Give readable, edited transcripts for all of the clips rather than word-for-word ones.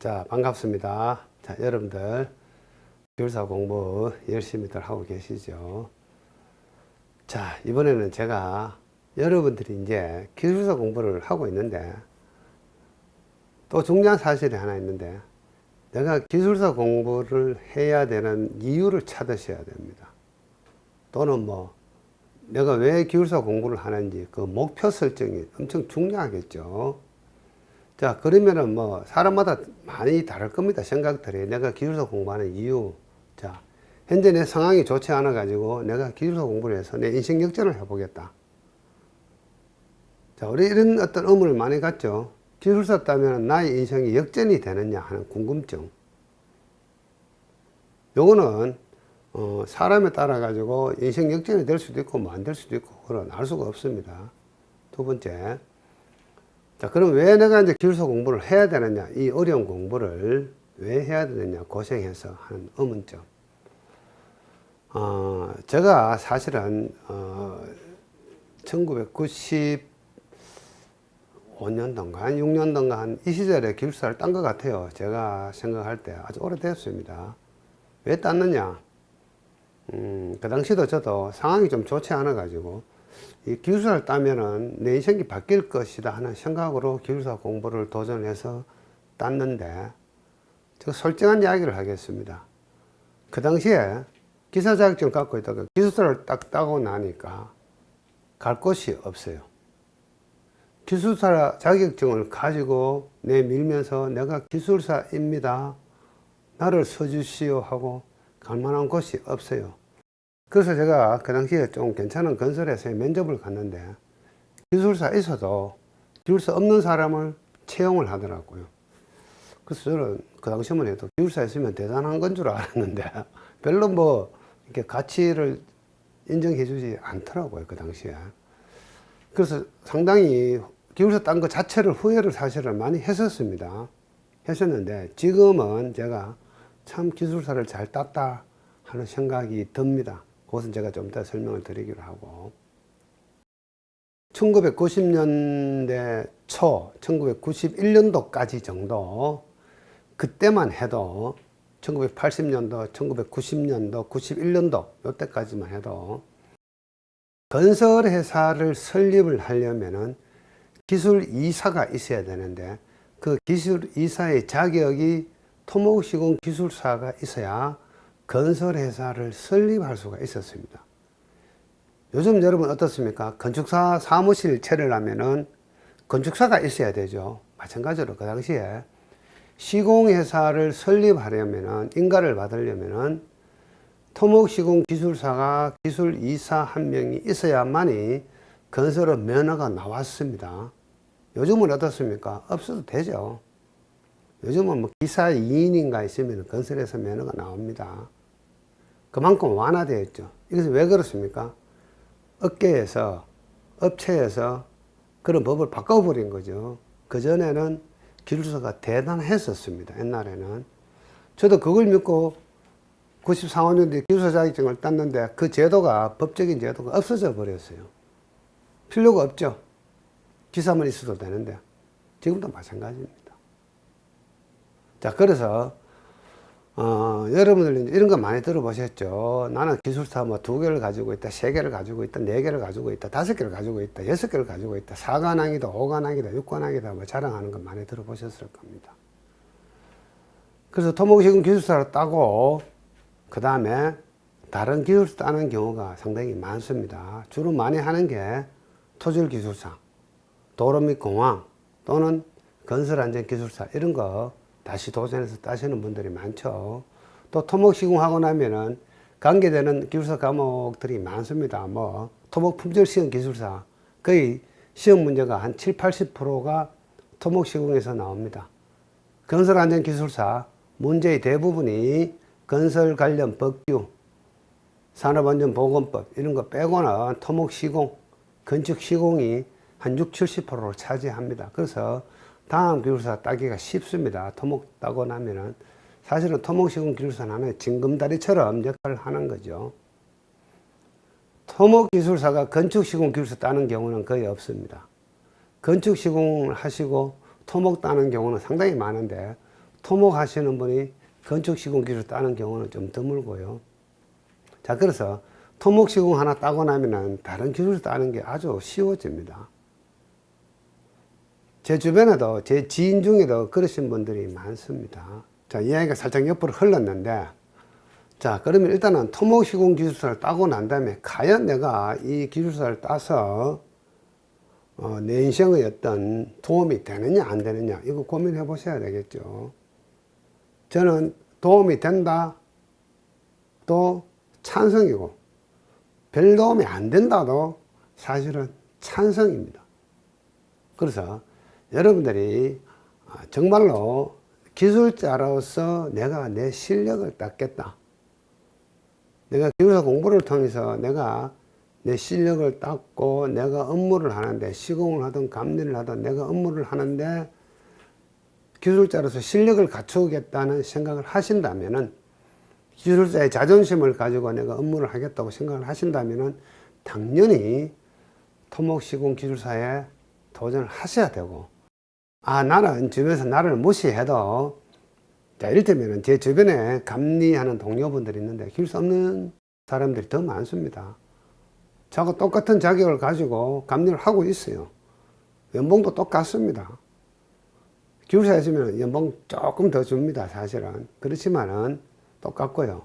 자, 반갑습니다. 자, 여러분들 기술사 공부 열심히들 하고 계시죠? 자, 이번에는 제가 여러분들이 이제 기술사 공부를 하고 있는데 또 중요한 사실이 하나 있는데 내가 기술사 공부를 해야 되는 이유를 찾으셔야 됩니다. 또는 뭐 내가 왜 기술사 공부를 하는지 그 목표 설정이 엄청 중요하겠죠. 자, 그러면은 뭐 사람마다 많이 다를 겁니다. 생각들이. 내가 기술사 공부하는 이유. 자, 현재 내 상황이 좋지 않아 가지고 내가 기술사 공부를 해서 내 인생 역전을 해보겠다. 자, 우리 이런 어떤 의문을 많이 갖죠. 기술사 따면 나의 인생이 역전이 되느냐 하는 궁금증. 요거는 사람에 따라 가지고 인생 역전이 될 수도 있고 뭐 안 될 수도 있고 그건 알 수가 없습니다. 두 번째, 자, 그럼 왜 내가 이제 기술사 공부를 해야 되느냐, 이 어려운 공부를 왜 해야 되느냐, 고생해서 하는 의문점. 제가 사실은 1995년도인가 한 6년도인가 한 이 시절에 기술사를 딴 것 같아요. 제가 생각할 때 아주 오래됐습니다. 왜 땄느냐? 그 당시도 저도 상황이 좀 좋지 않아 가지고 이 기술사를 따면은 내 인생이 바뀔 것이다 하는 생각으로 기술사 공부를 도전해서 땄는데, 제가 솔직한 이야기를 하겠습니다. 그 당시에 기사 자격증을 갖고 있다가 기술사를 딱 따고 나니까 갈 곳이 없어요. 기술사 자격증을 가지고 내밀면서 내가 기술사입니다, 나를 써주시오 하고 갈 만한 곳이 없어요. 그래서 제가 그 당시에 좀 괜찮은 건설회사에 면접을 갔는데 기술사 있어도 기술사 없는 사람을 채용을 하더라고요. 그래서 저는 그 당시만 해도 기술사 있으면 대단한 건 줄 알았는데 별로 뭐 이렇게 가치를 인정해 주지 않더라고요, 그 당시에. 그래서 상당히 기술사 딴 거 자체를 후회를 사실은 많이 했었는데 지금은 제가 참 기술사를 잘 땄다 하는 생각이 듭니다. 그것은 제가 좀 이따 설명을 드리기로 하고, 1990년대 초 1991년도까지 정도, 그때만 해도 1980년도 1990년도 91년도 이때까지만 해도 건설회사를 설립을 하려면은 기술이사가 있어야 되는데 그 기술이사의 자격이 토목시공 기술사가 있어야 건설회사를 설립할 수가 있었습니다. 요즘 여러분 어떻습니까? 건축사 사무실 차리려면은 건축사가 있어야 되죠. 마찬가지로 그 당시에 시공회사를 설립하려면은, 인가를 받으려면은 토목시공 기술사가 기술이사 한 명이 있어야만이 건설업 면허가 나왔습니다. 요즘은 어떻습니까? 없어도 되죠. 요즘은 뭐 기사 2인인가 있으면 건설회사 면허가 나옵니다. 그만큼 완화되어 있죠. 이것은 왜 그렇습니까? 업계에서, 업체에서 그런 법을 바꿔버린 거죠. 그전에는 기술사가 대단했었습니다. 옛날에는. 저도 그걸 믿고 94년도에 기술사 자격증을 땄는데 그 제도가, 법적인 제도가 없어져 버렸어요. 필요가 없죠. 기사만 있어도 되는데. 지금도 마찬가지입니다. 자, 그래서 여러분들 이런 거 많이 들어보셨죠. 나는 기술사 뭐 2개를 가지고 있다, 3개를 가지고 있다, 4개를 가지고 있다, 5개를 가지고 있다, 6개를 가지고 있다, 4관왕이다, 5관왕이다, 6관왕이다 뭐 자랑하는 거 많이 들어보셨을 겁니다. 그래서 토목시공 기술사를 따고 그 다음에 다른 기술사 따는 경우가 상당히 많습니다. 주로 많이 하는 게 토질기술사, 도로 및 공항 또는 건설안전기술사, 이런 거 다시 도전해서 따시는 분들이 많죠. 또 토목시공하고 나면은 관계되는 기술사 과목들이 많습니다. 뭐 토목품질시험 기술사, 거의 시험 문제가 한 70~80%가 토목시공에서 나옵니다. 건설안전기술사 문제의 대부분이 건설 관련 법규, 산업안전보건법 이런 거 빼고는 토목시공, 건축시공이 한 60~70%를 차지합니다. 그래서 다음 기술사 따기가 쉽습니다. 토목 따고 나면은 사실은 토목시공 기술사는 하나의 징검다리처럼 역할을 하는 거죠. 토목기술사가 건축시공 기술사 따는 경우는 거의 없습니다. 건축시공을 하시고 토목 따는 경우는 상당히 많은데 토목하시는 분이 건축 시공 기술 따는 경우는 좀 드물고요. 자, 그래서 토목 시공 하나 따고 나면은 다른 기술 따는 게 아주 쉬워집니다. 제 주변에도 제 지인 중에도 그러신 분들이 많습니다. 자, 이야기가 살짝 옆으로 흘렀는데, 자, 그러면 일단은 토목 시공 기술사를 따고 난 다음에 과연 내가 이 기술사를 따서 내 인생의 어떤 도움이 되느냐 안 되느냐 이거 고민해 보셔야 되겠죠. 저는 도움이 된다 또 찬성이고, 별 도움이 안 된다도 사실은 찬성입니다. 그래서 여러분들이 정말로 기술자로서 내가 내 실력을 닦겠다, 내가 기술사 공부를 통해서 내가 내 실력을 닦고 내가 업무를 하는데, 시공을 하든 감리를 하든 내가 업무를 하는데 기술자로서 실력을 갖추겠다는 생각을 하신다면은, 기술자의 자존심을 가지고 내가 업무를 하겠다고 생각을 하신다면은 당연히 토목시공 기술사에 도전을 하셔야 되고, 나는 주변에서 나를 무시해도, 자, 이를테면 제 주변에 감리하는 동료분들이 있는데 기술사 없는 사람들이 더 많습니다. 저하고 똑같은 자격을 가지고 감리를 하고 있어요. 연봉도 똑같습니다. 기술사에 있으면 연봉 조금 더 줍니다, 사실은. 그렇지만은 똑같고요.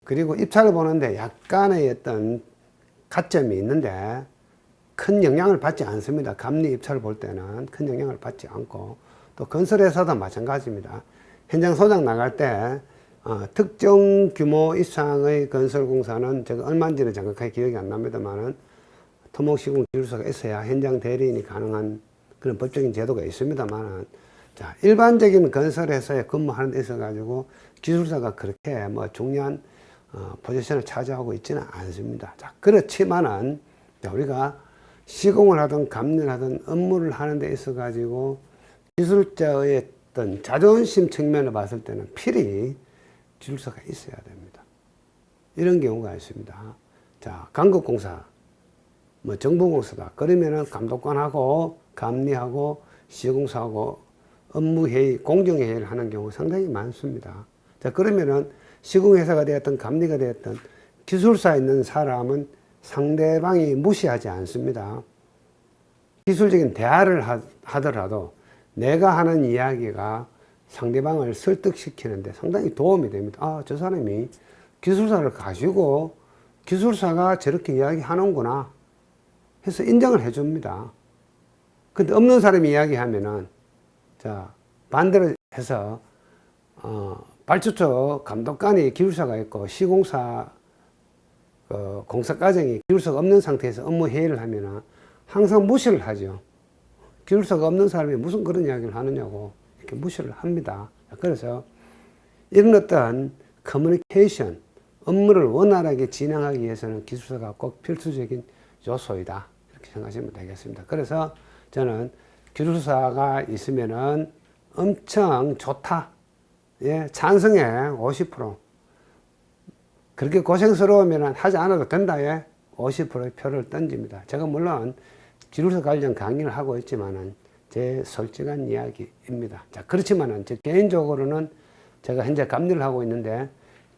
그리고 입찰을 보는데 약간의 어떤 가점이 있는데 큰 영향을 받지 않습니다. 감리 입찰을 볼 때는 큰 영향을 받지 않고, 또 건설회사도 마찬가지입니다. 현장 소장 나갈 때 특정 규모 이상의 건설공사는 제가 얼마인지는 정확하게 기억이 안 납니다만은 토목시공 기술사가 있어야 현장 대리인이 가능한 그런 법적인 제도가 있습니다만은, 자, 일반적인 건설회사에 근무하는 데 있어 가지고 기술사가 그렇게 뭐 중요한 포지션을 차지하고 있지는 않습니다. 자, 그렇지만은 우리가 시공을 하든 감리를 하든 업무를 하는 데 있어 가지고 기술자의 어떤 자존심 측면을 봤을 때는 필히 기술사가 있어야 됩니다. 이런 경우가 있습니다. 자, 강급공사, 뭐 정부공사다. 그러면은 감독관하고 감리하고 시공사하고 업무회의, 공정회의를 하는 경우 상당히 많습니다. 자, 그러면은 시공회사가 되었든 감리가 되었든 기술사에 있는 사람은 상대방이 무시하지 않습니다. 기술적인 대화를 하더라도 내가 하는 이야기가 상대방을 설득시키는데 상당히 도움이 됩니다. 저 사람이 기술사를 가지고 기술사가 저렇게 이야기하는구나 해서 인정을 해줍니다. 근데 없는 사람이 이야기하면은, 자, 반대로 해서 발주처 감독관이 기술사가 있고 시공사 공사 과정이 기술사가 없는 상태에서 업무 회의를 하면은 항상 무시를 하죠. 기술사가 없는 사람이 무슨 그런 이야기를 하느냐고 이렇게 무시를 합니다. 그래서 이런 어떤 커뮤니케이션, 업무를 원활하게 진행하기 위해서는 기술사가 꼭 필수적인 요소이다, 이렇게 생각하시면 되겠습니다. 그래서 저는 기술사가 있으면은 엄청 좋다, 예, 찬성에 50%, 그렇게 고생스러우면 하지 않아도 된다, 예, 50%의 표를 던집니다. 제가 물론 기술사 관련 강의를 하고 있지만은 제 솔직한 이야기입니다. 자, 그렇지만은 제 개인적으로는 제가 현재 감리를 하고 있는데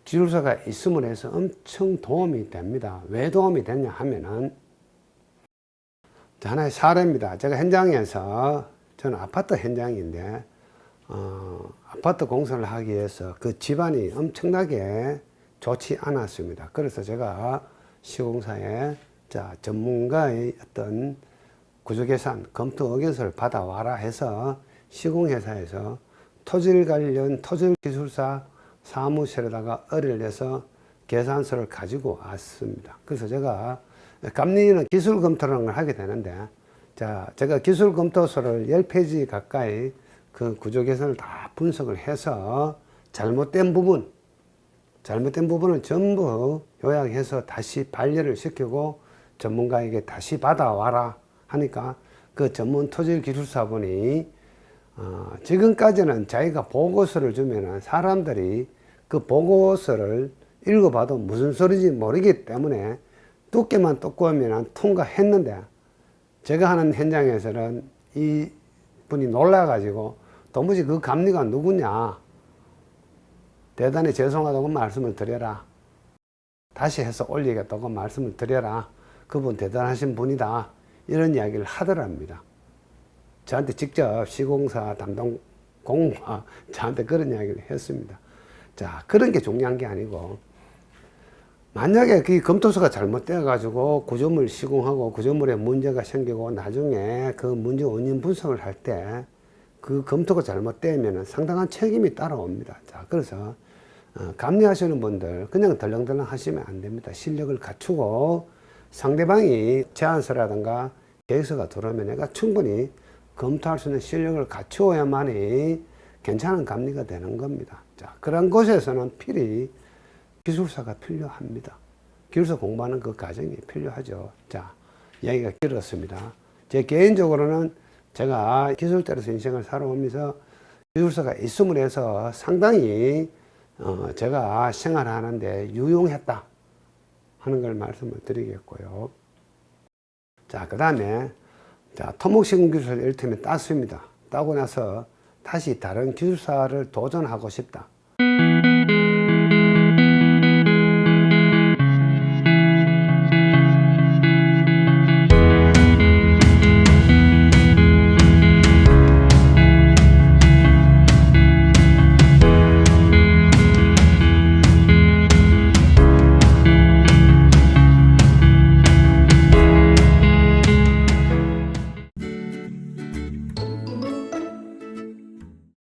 기술사가 있음으로 해서 엄청 도움이 됩니다. 왜 도움이 되냐 하면은, 하나의 사례입니다. 제가 현장에서, 저는 아파트 현장인데 아파트 공사를 하기 위해서 그 집안이 엄청나게 좋지 않았습니다. 그래서 제가 시공사에, 자, 전문가의 어떤 구조계산, 검토 의견서를 받아와라 해서 시공회사에서 토질 관련 토질기술사 사무실에다가 의뢰를 내서 계산서를 가지고 왔습니다. 그래서 제가 감리는 기술 검토라는 걸 하게 되는데, 자, 제가 기술 검토서를 10페이지 가까이 그 구조 계산을 다 분석을 해서 잘못된 부분을 전부 요약해서 다시 반려를 시키고 전문가에게 다시 받아와라 하니까, 그 전문 토질 기술사분이 지금까지는 자기가 보고서를 주면은 사람들이 그 보고서를 읽어봐도 무슨 소리인지 모르기 때문에 두께만 두꺼우면 통과했는데, 제가 하는 현장에서는 이 분이 놀라가지고 도무지 그 감리가 누구냐, 대단히 죄송하다고 말씀을 드려라. 다시 해서 올리겠다고 말씀을 드려라. 그분 대단하신 분이다. 이런 이야기를 하더랍니다. 저한테 직접 시공사 담당 공무가 저한테 그런 이야기를 했습니다. 자, 그런 게 중요한 게 아니고, 만약에 그 검토서가 잘못되어 가지고 구조물 시공하고 구조물에 문제가 생기고 나중에 그 문제 원인 분석을 할 때 그 검토가 잘못되면 상당한 책임이 따라옵니다. 자, 그래서 감리하시는 분들 그냥 덜렁덜렁 하시면 안 됩니다. 실력을 갖추고 상대방이 제안서라든가 계획서가 들어오면 내가 충분히 검토할 수 있는 실력을 갖추어야만이 괜찮은 감리가 되는 겁니다. 자, 그런 곳에서는 필히 기술사가 필요합니다. 기술사 공부하는 그 과정이 필요하죠. 자, 이야기가 길었습니다. 제 개인적으로는 제가 기술자로서 인생을 살아오면서 기술사가 있음으로 해서 상당히 제가 생활하는데 유용했다 하는 걸 말씀을 드리겠고요. 자, 그 다음에 토목시공 기술사를 이를테면 땄습니다. 따고 나서 다시 다른 기술사를 도전하고 싶다.